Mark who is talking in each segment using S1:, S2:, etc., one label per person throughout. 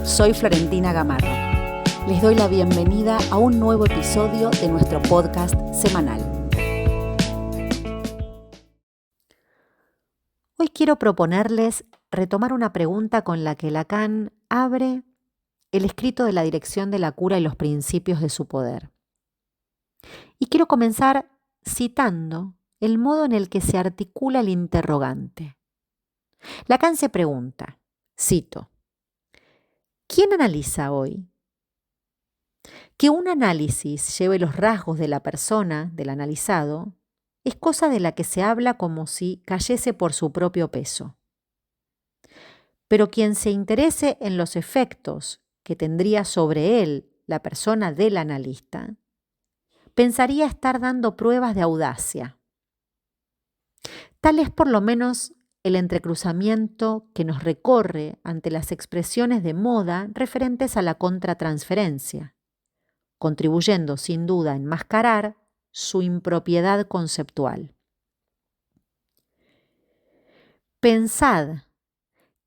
S1: soy Florentina Gamarro. Les doy la bienvenida a un nuevo episodio de nuestro podcast semanal. Hoy quiero proponerles retomar una pregunta con la que Lacan abre el escrito de la Dirección de la Cura y los principios de su poder. Y quiero comenzar citando el modo en el que se articula el interrogante. Lacan se pregunta, cito, ¿quién analiza hoy? Que un análisis lleve los rasgos de la persona, del analizado, es cosa de la que se habla como si cayese por su propio peso. Pero quien se interese en los efectos que tendría sobre él la persona del analista, pensaría estar dando pruebas de audacia. Tal es por lo menos el entrecruzamiento que nos recorre ante las expresiones de moda referentes a la contratransferencia, contribuyendo sin duda a enmascarar su impropiedad conceptual. Pensad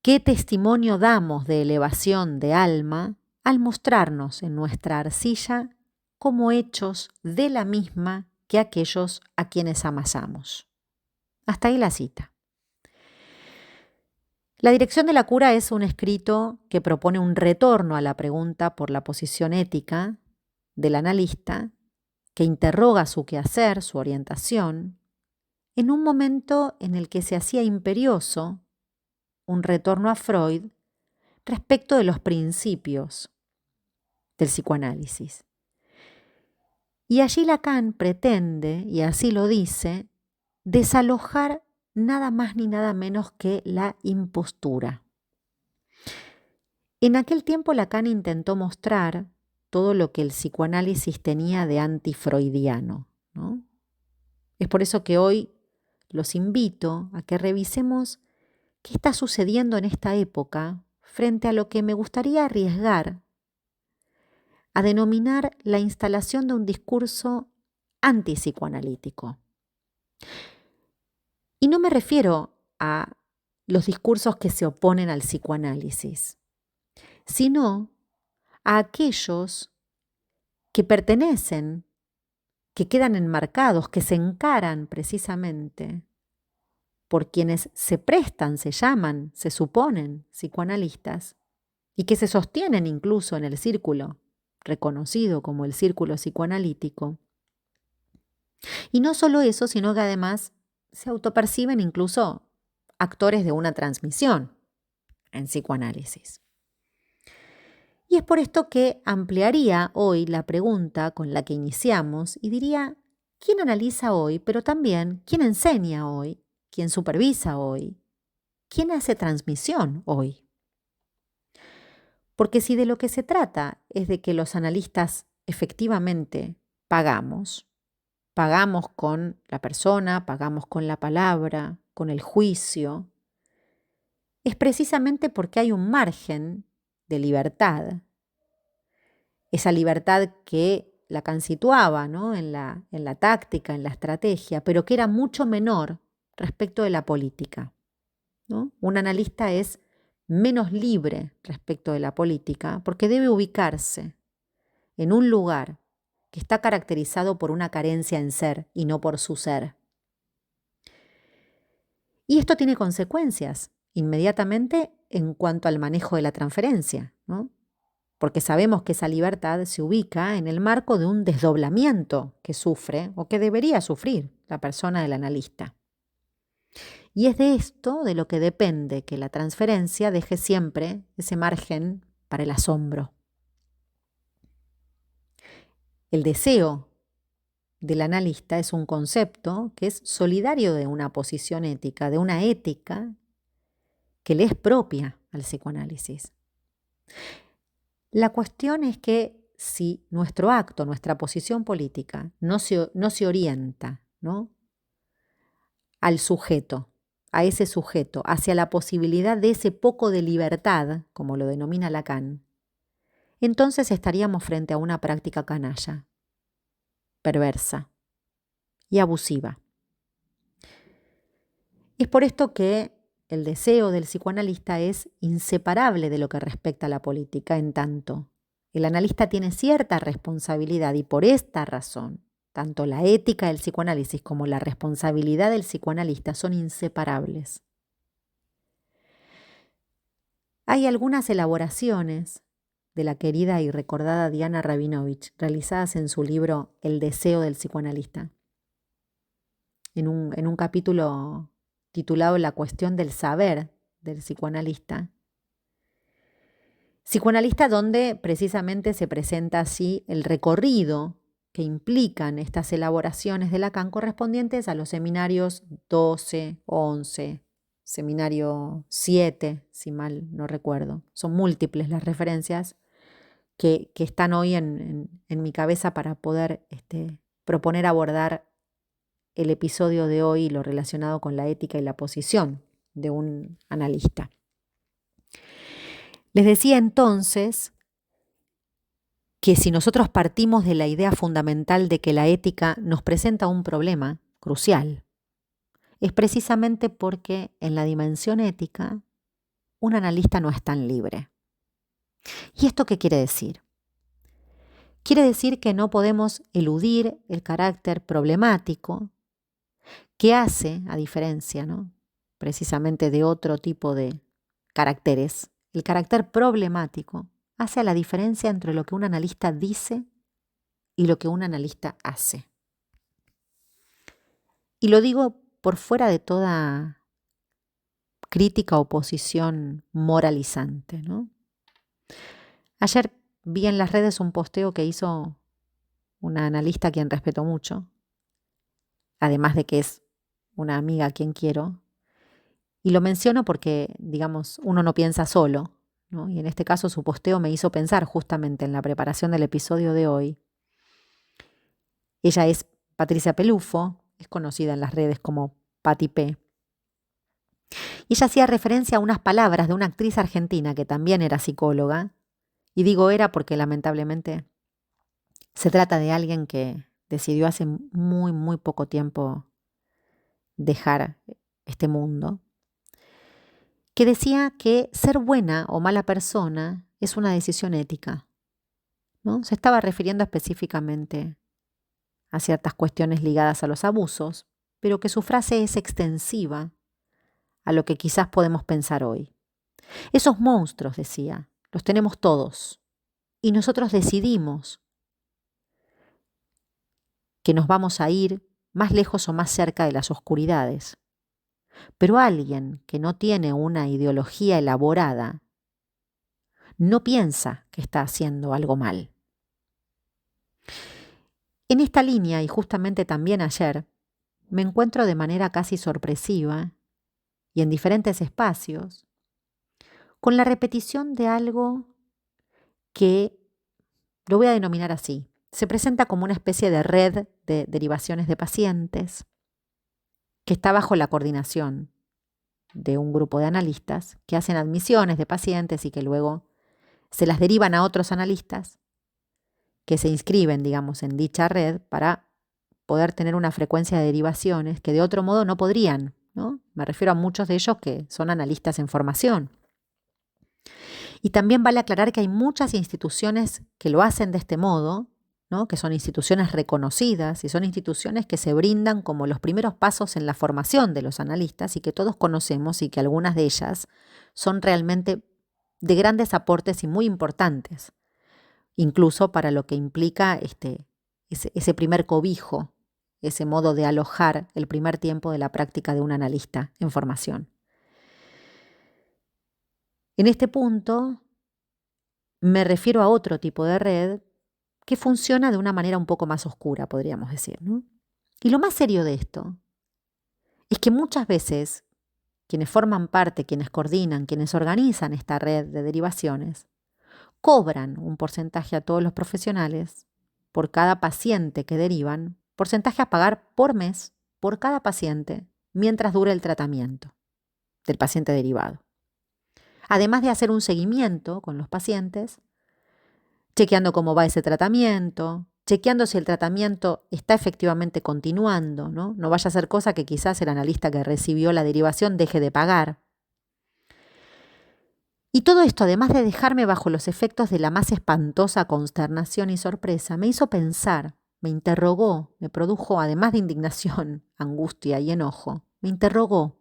S1: qué testimonio damos de elevación de alma al mostrarnos en nuestra arcilla como hechos de la misma que aquellos a quienes amasamos. Hasta ahí la cita. La Dirección de la Cura es un escrito que propone un retorno a la pregunta por la posición ética del analista, que interroga su quehacer, su orientación, en un momento en el que se hacía imperioso un retorno a Freud respecto de los principios del psicoanálisis. Y allí Lacan pretende, y así lo dice, desalojar nada más ni nada menos que la impostura. En aquel tiempo Lacan intentó mostrar todo lo que el psicoanálisis tenía de antifreudiano, ¿no? Es por eso que hoy los invito a que revisemos qué está sucediendo en esta época frente a lo que me gustaría arriesgar a denominar la instalación de un discurso antipsicoanalítico. Y no me refiero a los discursos que se oponen al psicoanálisis, sino a aquellos que pertenecen, que quedan enmarcados, que se encaran precisamente por quienes se prestan, se llaman, se suponen psicoanalistas y que se sostienen incluso en el círculo reconocido como el círculo psicoanalítico. Y no solo eso, sino que además se autoperciben incluso actores de una transmisión en psicoanálisis. Y es por esto que ampliaría hoy la pregunta con la que iniciamos y diría, ¿quién analiza hoy? Pero también, ¿quién enseña hoy? ¿Quién supervisa hoy? ¿Quién hace transmisión hoy? Porque si de lo que se trata es de que los analistas efectivamente pagamos con la persona, pagamos con la palabra, con el juicio, es precisamente porque hay un margen de libertad. Esa libertad que Lacan situaba, ¿no? en la táctica, en la estrategia, pero que era mucho menor respecto de la política, ¿no? Un analista es menos libre respecto de la política porque debe ubicarse en un lugar que está caracterizado por una carencia en ser y no por su ser. Y esto tiene consecuencias inmediatamente en cuanto al manejo de la transferencia, ¿no? Porque sabemos que esa libertad se ubica en el marco de un desdoblamiento que sufre o que debería sufrir la persona del analista. Y es de esto de lo que depende que la transferencia deje siempre ese margen para el asombro. El deseo del analista es un concepto que es solidario de una posición ética, de una ética que le es propia al psicoanálisis. La cuestión es que si nuestro acto, nuestra posición política no se orienta, ¿no?, al sujeto, a ese sujeto, hacia la posibilidad de ese poco de libertad, como lo denomina Lacan, entonces estaríamos frente a una práctica canalla, perversa y abusiva. Es por esto que el deseo del psicoanalista es inseparable de lo que respecta a la política, en tanto el analista tiene cierta responsabilidad y por esta razón, tanto la ética del psicoanálisis como la responsabilidad del psicoanalista son inseparables. Hay algunas elaboraciones de la querida y recordada Diana Rabinovich realizadas en su libro El deseo del psicoanalista, en un capítulo titulado La cuestión del saber del psicoanalista. Psicoanalista donde precisamente se presenta así el recorrido que implican estas elaboraciones de Lacan correspondientes a los seminarios 12, 11, seminario 7, si mal no recuerdo. Son múltiples las referencias que están hoy en mi cabeza para poder proponer abordar el episodio de hoy y lo relacionado con la ética y la posición de un analista. Les decía entonces que si nosotros partimos de la idea fundamental de que la ética nos presenta un problema crucial, es precisamente porque en la dimensión ética un analista no es tan libre. ¿Y esto qué quiere decir? Quiere decir que no podemos eludir el carácter problemático que hace, a diferencia, ¿no?, precisamente de otro tipo de caracteres, el carácter problemático hace a la diferencia entre lo que un analista dice y lo que un analista hace. Y lo digo por fuera de toda crítica o posición moralizante, ¿no? Ayer vi en las redes un posteo que hizo una analista a quien respeto mucho, además de que es una amiga a quien quiero, y lo menciono porque, digamos, uno no piensa solo, ¿no? Y en este caso su posteo me hizo pensar justamente en la preparación del episodio de hoy. Ella es Patricia Pelufo, es conocida en las redes como Pati P. Y ella hacía referencia a unas palabras de una actriz argentina que también era psicóloga, y digo era porque lamentablemente se trata de alguien que decidió hace muy, muy poco tiempo dejar este mundo, que decía que ser buena o mala persona es una decisión ética, ¿no? Se estaba refiriendo específicamente a ciertas cuestiones ligadas a los abusos, pero que su frase es extensiva a lo que quizás podemos pensar hoy. Esos monstruos, decía, los tenemos todos y nosotros decidimos que nos vamos a ir más lejos o más cerca de las oscuridades. Pero alguien que no tiene una ideología elaborada no piensa que está haciendo algo mal. En esta línea, y justamente también ayer, me encuentro de manera casi sorpresiva y en diferentes espacios con la repetición de algo que lo voy a denominar así. Se presenta como una especie de red de derivaciones de pacientes que está bajo la coordinación de un grupo de analistas que hacen admisiones de pacientes y que luego se las derivan a otros analistas que se inscriben, digamos, en dicha red para poder tener una frecuencia de derivaciones que de otro modo no podrían, ¿no? Me refiero a muchos de ellos que son analistas en formación. Y también vale aclarar que hay muchas instituciones que lo hacen de este modo, ¿no?, que son instituciones reconocidas y son instituciones que se brindan como los primeros pasos en la formación de los analistas y que todos conocemos y que algunas de ellas son realmente de grandes aportes y muy importantes, incluso para lo que implica ese primer cobijo, ese modo de alojar el primer tiempo de la práctica de un analista en formación. En este punto me refiero a otro tipo de red que funciona de una manera un poco más oscura, podríamos decir, ¿no? Y lo más serio de esto es que muchas veces quienes forman parte, quienes coordinan, quienes organizan esta red de derivaciones, cobran un porcentaje a todos los profesionales por cada paciente que derivan, porcentaje a pagar por mes por cada paciente mientras dure el tratamiento del paciente derivado. Además de hacer un seguimiento con los pacientes, chequeando cómo va ese tratamiento, chequeando si el tratamiento está efectivamente continuando, ¿no? No vaya a ser cosa que quizás el analista que recibió la derivación deje de pagar, Y todo esto, además de dejarme bajo los efectos de la más espantosa consternación y sorpresa, me hizo pensar, me interrogó, me produjo, además de indignación, angustia y enojo, me interrogó.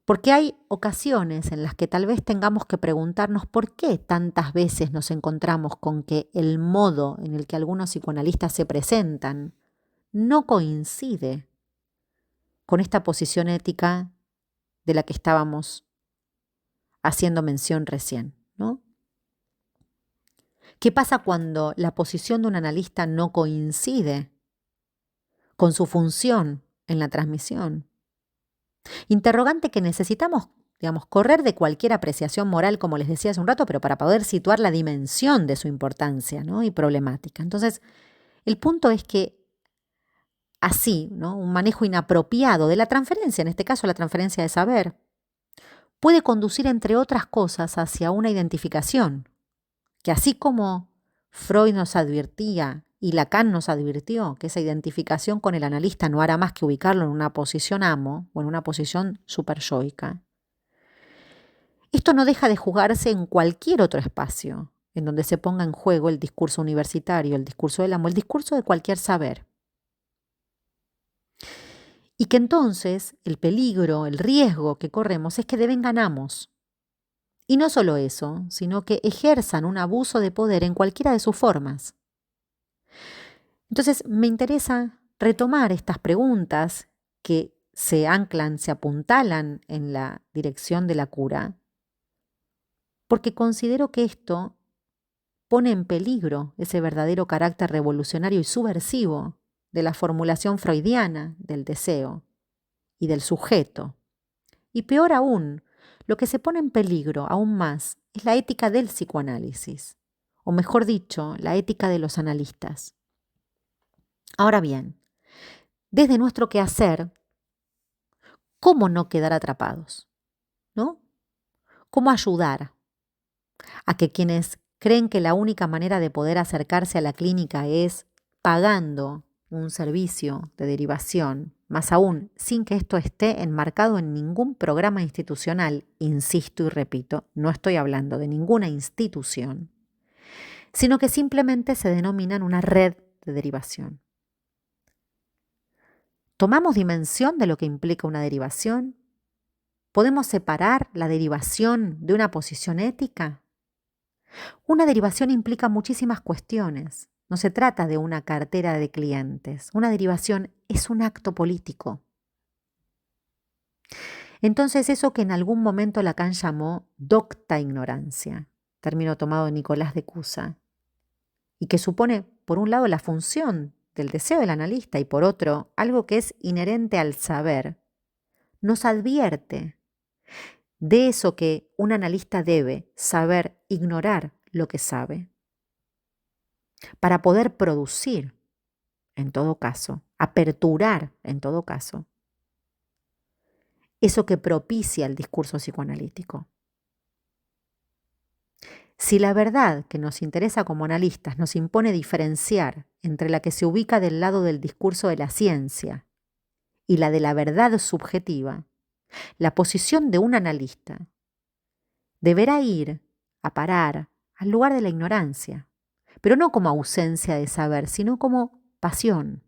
S1: Porque hay ocasiones en las que tal vez tengamos que preguntarnos por qué tantas veces nos encontramos con que el modo en el que algunos psicoanalistas se presentan no coincide con esta posición ética de la que estábamos haciendo mención recién, ¿no? ¿Qué pasa cuando la posición de un analista no coincide con su función en la transmisión? Interrogante que necesitamos, digamos, correr de cualquier apreciación moral, como les decía hace un rato, pero para poder situar la dimensión de su importancia, ¿no? Y problemática. Entonces, el punto es que así, ¿no? Un manejo inapropiado de la transferencia, en este caso la transferencia de saber, puede conducir, entre otras cosas, hacia una identificación, que así como Freud nos advertía y Lacan nos advirtió que esa identificación con el analista no hará más que ubicarlo en una posición amo o en una posición superyoica, esto no deja de jugarse en cualquier otro espacio en donde se ponga en juego el discurso universitario, el discurso del amo, el discurso de cualquier saber. Y que entonces el peligro, el riesgo que corremos es que devengan amos. Y no solo eso, sino que ejerzan un abuso de poder en cualquiera de sus formas. Entonces me interesa retomar estas preguntas que se anclan, se apuntalan en la dirección de la cura, porque considero que esto pone en peligro ese verdadero carácter revolucionario y subversivo de la formulación freudiana del deseo y del sujeto. Y peor aún, lo que se pone en peligro aún más es la ética del psicoanálisis, o mejor dicho, la ética de los analistas. Ahora bien, desde nuestro quehacer, ¿cómo no quedar atrapados? ¿No? ¿Cómo ayudar a que quienes creen que la única manera de poder acercarse a la clínica es pagando un servicio de derivación, más aún sin que esto esté enmarcado en ningún programa institucional, insisto y repito, no estoy hablando de ninguna institución, sino que simplemente se denominan una red de derivación? ¿Tomamos dimensión de lo que implica una derivación? ¿Podemos separar la derivación de una posición ética? Una derivación implica muchísimas cuestiones. No se trata de una cartera de clientes. Una derivación es un acto político. Entonces, eso que en algún momento Lacan llamó docta ignorancia, término tomado de Nicolás de Cusa, y que supone, por un lado, la función del deseo del analista y por otro, algo que es inherente al saber, nos advierte de eso que un analista debe saber ignorar lo que sabe para poder producir, en todo caso, aperturar, en todo caso, eso que propicia el discurso psicoanalítico. Si la verdad que nos interesa como analistas nos impone diferenciar entre la que se ubica del lado del discurso de la ciencia y la de la verdad subjetiva, la posición de un analista deberá ir a parar al lugar de la ignorancia, pero no como ausencia de saber, sino como pasión.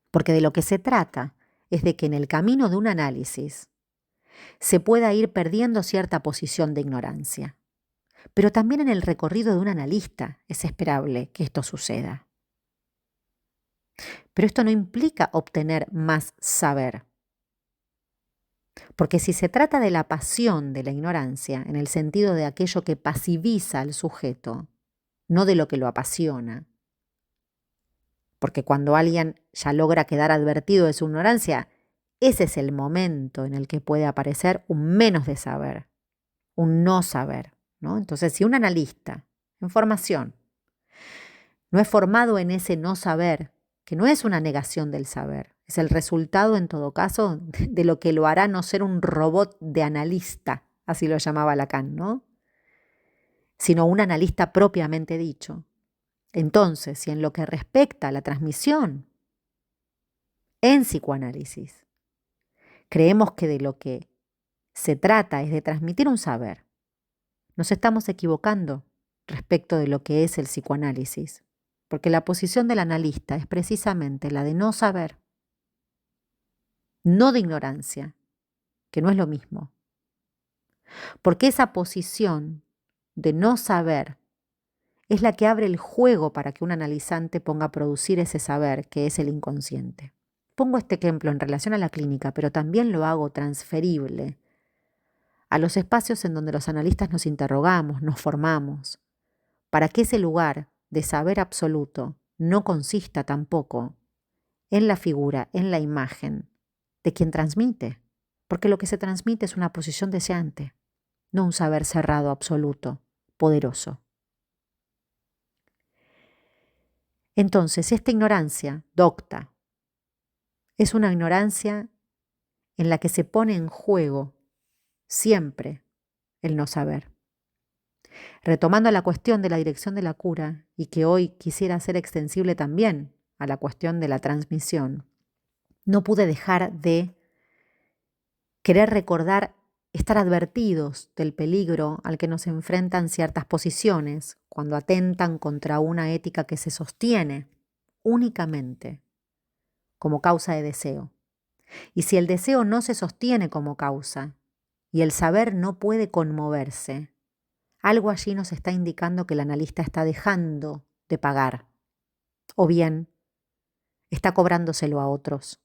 S1: Porque de lo que se trata es de que en el camino de un análisis se pueda ir perdiendo cierta posición de ignorancia. Pero también en el recorrido de un analista es esperable que esto suceda. Pero esto no implica obtener más saber. Porque si se trata de la pasión de la ignorancia, en el sentido de aquello que pasiviza al sujeto, no de lo que lo apasiona, porque cuando alguien ya logra quedar advertido de su ignorancia, ese es el momento en el que puede aparecer un menos de saber, un no saber, ¿no? Entonces, si un analista en formación no es formado en ese no saber, que no es una negación del saber, es el resultado en todo caso de lo que lo hará no ser un robot de analista, así lo llamaba Lacan, ¿no? Sino un analista propiamente dicho. Entonces, si en lo que respecta a la transmisión en psicoanálisis creemos que de lo que se trata es de transmitir un saber. Nos estamos equivocando respecto de lo que es el psicoanálisis, porque la posición del analista es precisamente la de no saber, no de ignorancia, que no es lo mismo. Porque esa posición de no saber es la que abre el juego para que un analizante ponga a producir ese saber que es el inconsciente. Pongo este ejemplo en relación a la clínica, pero también lo hago transferible a los espacios en donde los analistas nos interrogamos, nos formamos, para que ese lugar de saber absoluto no consista tampoco en la figura, en la imagen de quien transmite, porque lo que se transmite es una posición deseante, no un saber cerrado absoluto, poderoso. Entonces, esta ignorancia docta es una ignorancia en la que se pone en juego siempre el no saber. Retomando la cuestión de la dirección de la cura, y que hoy quisiera hacer extensible también a la cuestión de la transmisión, no pude dejar de querer recordar estar advertidos del peligro al que nos enfrentan ciertas posiciones cuando atentan contra una ética que se sostiene únicamente como causa de deseo. Y si el deseo no se sostiene como causa y el saber no puede conmoverse, algo allí nos está indicando que el analista está dejando de pagar o bien está cobrándoselo a otros.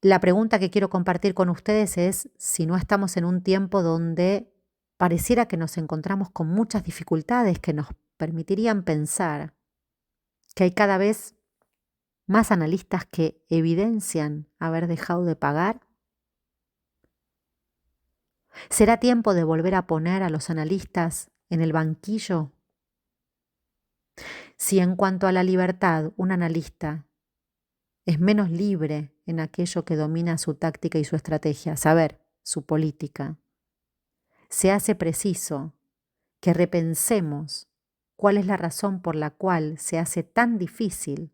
S1: La pregunta que quiero compartir con ustedes es si no estamos en un tiempo donde pareciera que nos encontramos con muchas dificultades que nos permitirían pensar que hay cada vez más analistas que evidencian haber dejado de pagar. ¿Será tiempo de volver a poner a los analistas en el banquillo? Si en cuanto a la libertad, un analista es menos libre en aquello que domina su táctica y su estrategia, saber, su política, se hace preciso que repensemos cuál es la razón por la cual se hace tan difícil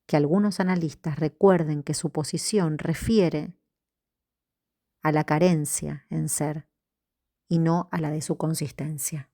S1: que algunos analistas recuerden que su posición refiere a la carencia en ser y no a la de su consistencia.